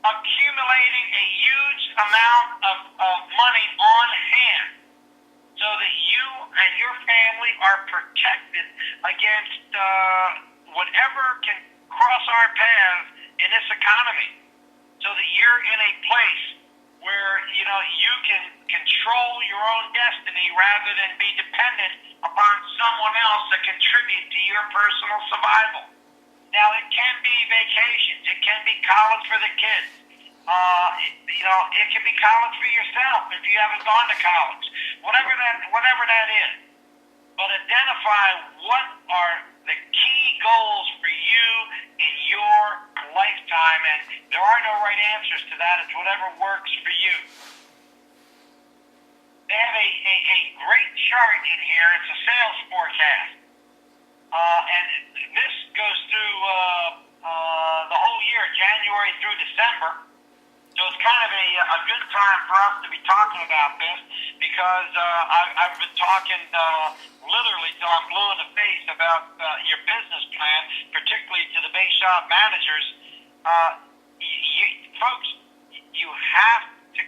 accumulating a huge amount of money on hand so that you and your family are protected against whatever can cross our paths in this economy, so that you're in a place where you can control your own destiny rather than be dependent upon someone else to contribute to your personal survival. Now, it can be vacations, it can be college for the kids, it can be college for yourself if you haven't gone to college, whatever that is. But identify what are the key goals for you in your lifetime, and there are no right answers to that. It's whatever works for you. They have a great chart in here. It's a sales forecast. And this goes through the whole year, January through December. So it's kind of a good time for us to be talking about this, because I've been talking literally till I'm blue in the face about your business plan, particularly to the base shop managers. Folks, you have to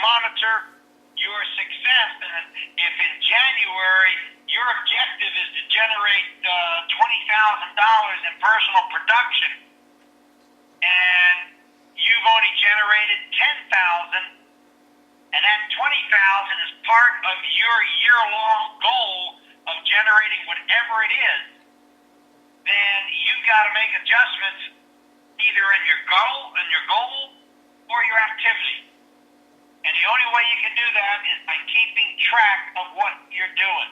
monitor your success. And if in January your objective is to generate $20,000 in personal production, and you've only generated $10,000, and that $20,000 is part of your year-long goal of generating whatever it is, then you've got to make adjustments either in your goal or your activity. And the only way you can do that is by keeping track of what you're doing.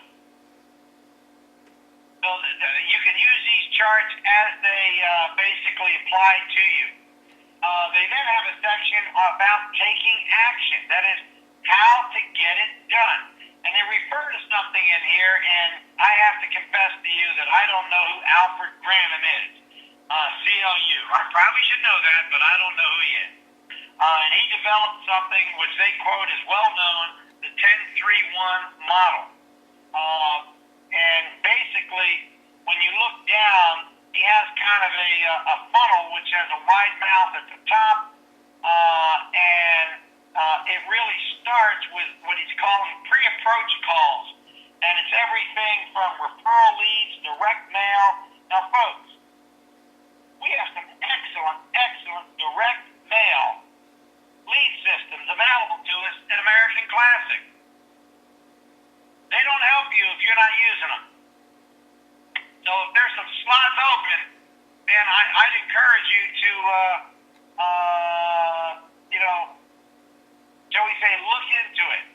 So you can use these charts as they basically apply to you. They then have a section about taking action. That is, how to get it done. And they refer to something in here, and I have to confess to you that I don't know who Alfred Granum is. CLU. I probably should know that, but I don't know who he is. And he developed something which they quote as well known, the 10-3-1 model. And basically, when you look down, he has kind of a funnel which has a wide mouth at the top, and it really starts with what he's calling pre-approach calls. And it's everything from referral leads, direct mail. Now, folks, we have some excellent direct mail lead systems available to us at American Classic. They don't help you if you're not using them. So if there's some slots open, then I'd encourage you to, shall we say, look into it.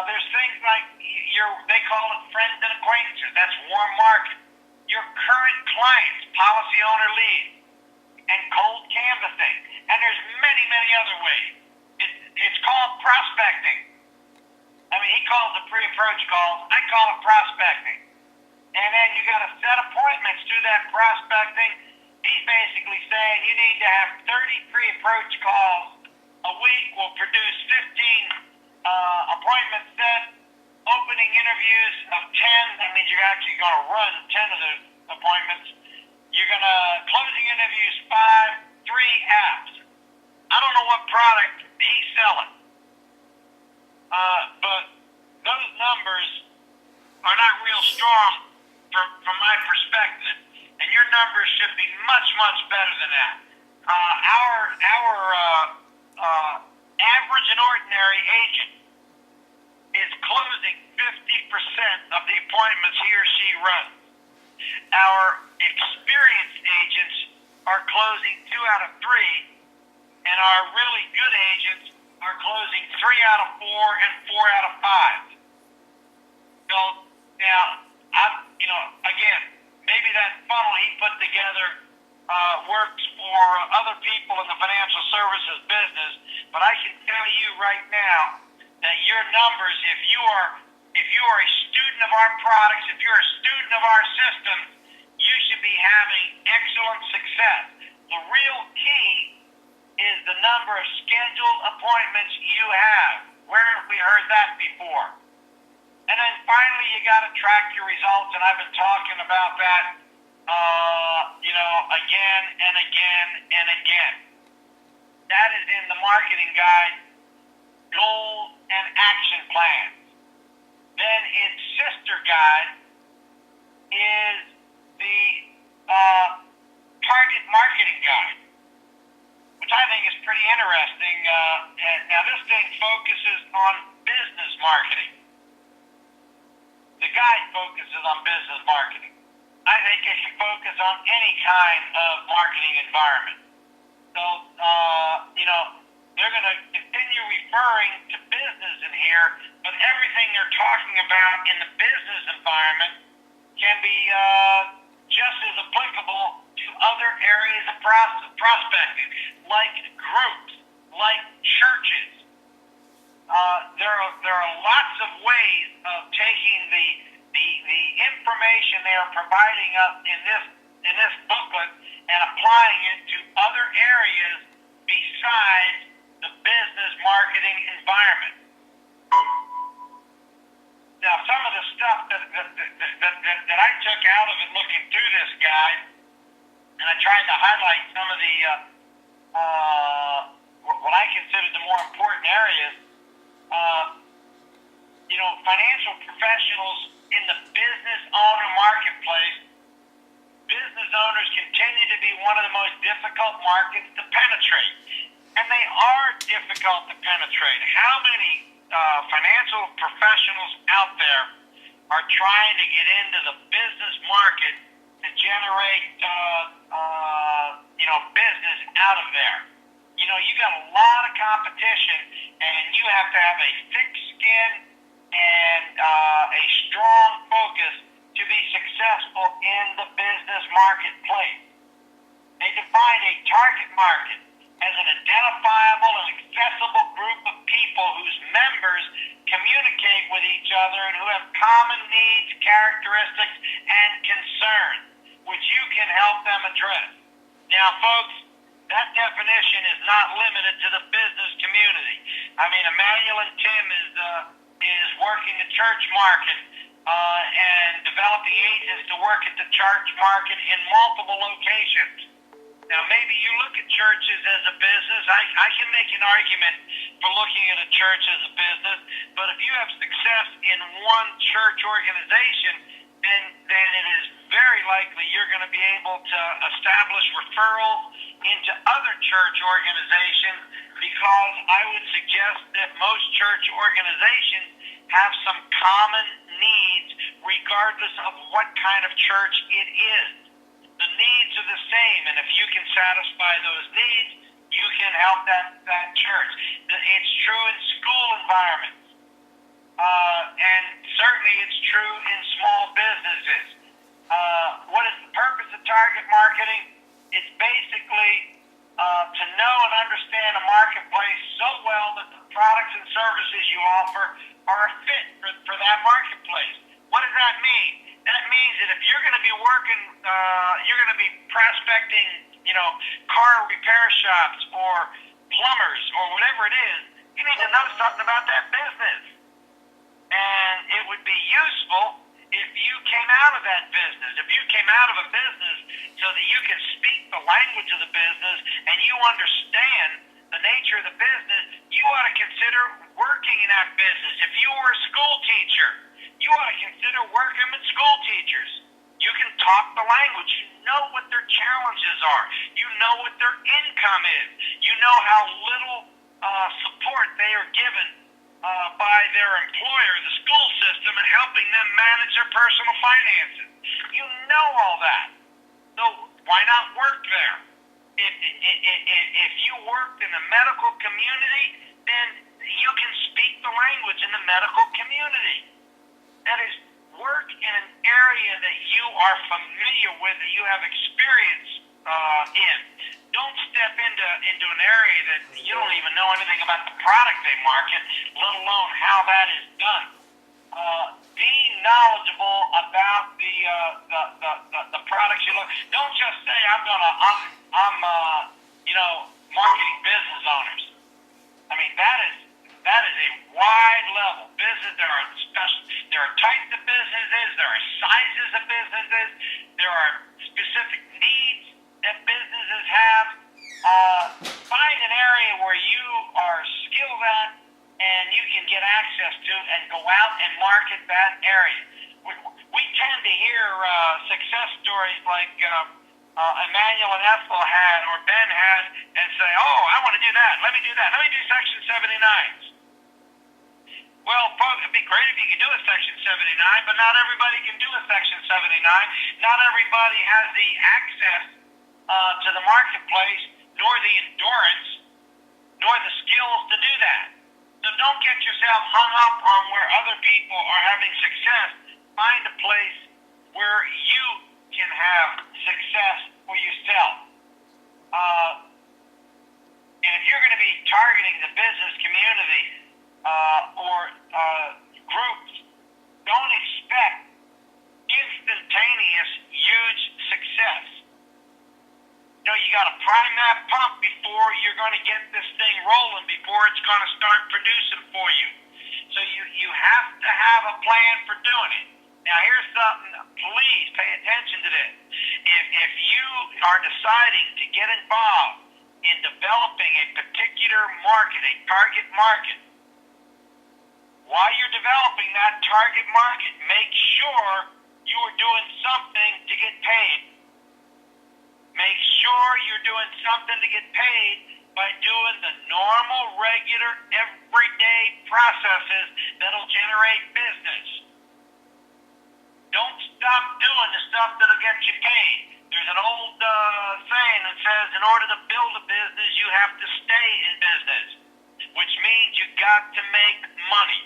There's things like they call it friends and acquaintances. That's warm market. Your current clients, policy owner leads, and cold canvassing. And there's many other ways. It's called prospecting. I mean, he calls it pre-approach calls. I call it prospecting. And then you got to set appointments through that prospecting. He's basically saying you need to have 30 pre-approach calls a week. Will produce 15 appointments set. Opening interviews of 10. That means you're actually going to run 10 of those appointments. You're going to closing interviews 5, 3 apps. I don't know what product he's selling, but those numbers are not real strong from my perspective, and your numbers should be much better than that. Our average and ordinary agent is closing 50% of the appointments he or she runs. Our experienced agents are closing 2 out of 3, and our really good agents are closing 3 out of 4 and 4 out of 5. So now, again, maybe that funnel he put together works for other people in the financial services business, but I can tell you right now that your numbers, if you are a student of our products, if you're a student of our system, you should be having excellent success. The real key is the number of scheduled appointments you have. Where have we heard that before? And then finally, you got to track your results, and I've been talking about that, again and again and again. That is in the marketing guide, goals and action plans. Then its sister guide is the target marketing guide, which I think is pretty interesting. And now this thing focuses on business marketing. The guide focuses on business marketing. I think it should focus on any kind of marketing environment. So, they're going to continue referring to business in here, but everything they're talking about in the business environment can be just as applicable to other areas of prospecting, like groups, like churches. There are lots of ways of taking the information they are providing us in this booklet and applying it to other areas besides the business marketing environment. Now, some of the stuff that I took out of it looking through this guide, and I tried to highlight some of the what I consider the more important areas. Financial professionals in the business owner marketplace, business owners continue to be one of the most difficult markets to penetrate. And they are difficult to penetrate. How many financial professionals out there are trying to get into the business market to generate, business out of there? You got a lot of competition, and you have to have a thick skin and a strong focus to be successful in the business marketplace. They define a target market as an identifiable and accessible group of people whose members communicate with each other and who have common needs, characteristics, and concerns, which you can help them address. Now, folks, that definition is not limited to the business community. I mean, Emmanuel and Tim is working the church market and developing agents to work at the church market in multiple locations. Now, maybe you look at churches as a business. I can make an argument for looking at a church as a business, but if you have success in one church organization, then it is very likely you're going to be able to establish referrals into other church organizations, because I would suggest that most church organizations have some common needs regardless of what kind of church it is. The needs are the same, and if you can satisfy those needs, you can help that church. It's true in school environments, and certainly it's true in small businesses. What is the purpose of target marketing? It's basically to know and understand a marketplace so well that the products and services you offer are a fit for that marketplace. What does that mean? That means that if you're going to be working, you're going to be prospecting, car repair shops or plumbers or whatever it is, you need to know something about that business. And it would be useful if you came out of that business, if you came out of a business so that you can speak the language of the business and you understand the nature of the business, you ought to consider working in that business. If you were a school teacher, you ought to consider working with school teachers. You can talk the language. You know what their challenges are. You know what their income is. You know how little support they are given by their employer, the school system, and helping them manage their personal finances. You know all that. So why not work there? If you worked in the medical community, then you can speak the language in the medical community. That is, work in an area that you are familiar with, that you have experience in. Don't step into an area that you don't even know anything about the product they market, let alone how that is done. Be knowledgeable about the products you look. Don't just say I'm marketing business owners. I mean, that is a wide level business. There are types of businesses, there are sizes of businesses, there are specific needs that businesses have. Find an area market that area. We tend to hear success stories like Emmanuel and Ethel had, or Ben had, and say, oh, I want to do that. Let me do that. Let me do Section 79s. Well, it'd be great if you could do a Section 79, but not everybody can do a Section 79. Not everybody has the access to the marketplace, nor the endurance, nor the skills to do that. So don't get yourself hung up on where other people are having success. Find a place where you can have success for yourself. And if you're going to be targeting the business community or groups, don't expect instantaneous huge success. You know, you got to prime that pump before you're going to get this thing rolling, before it's going to start producing for you. So you have to have a plan for doing it. Now, here's something, please pay attention to this. If you are deciding to get involved in developing a particular market, a target market, while you're developing that target market, make sure you are doing something to get paid. Make sure you're doing something to get paid by doing the normal, regular, everyday processes that'll generate business. Don't stop doing the stuff that'll get you paid. There's an old saying that says, in order to build a business, you have to stay in business, which means you got to make money.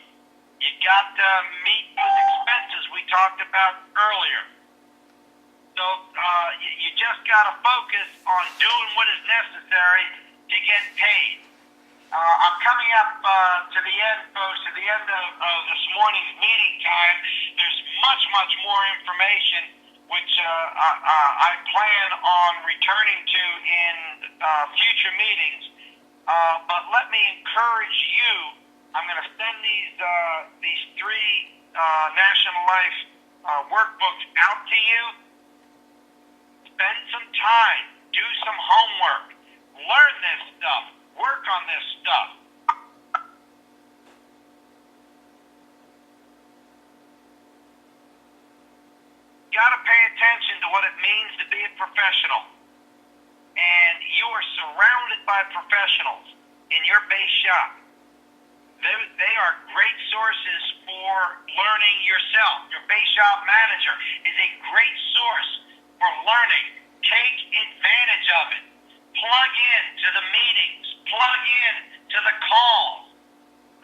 You got to meet those expenses we talked about earlier. So you just got to focus on doing what is necessary to get paid. I'm coming up to the end, folks, to the end of this morning's meeting time. There's much more information which I plan on returning to in future meetings. But let me encourage you. I'm going to send these three National Life workbooks out to you. Spend some time. Do some homework. Learn this stuff. Work on this stuff. You got to pay attention to what it means to be a professional. And you are surrounded by professionals in your base shop. They are great sources for learning yourself. Your base shop manager is a great source for learning. Take advantage of it. Plug in to the meetings. Plug in to the calls.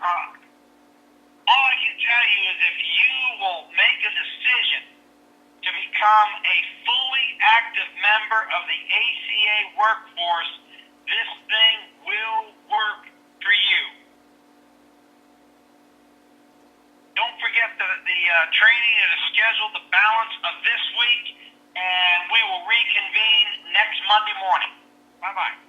All I can tell you is if you will make a decision to become a fully active member of the ACA workforce, this thing will work for you. Don't forget the training that is scheduled the balance of this week, and we will reconvene next Monday morning. Bye-bye.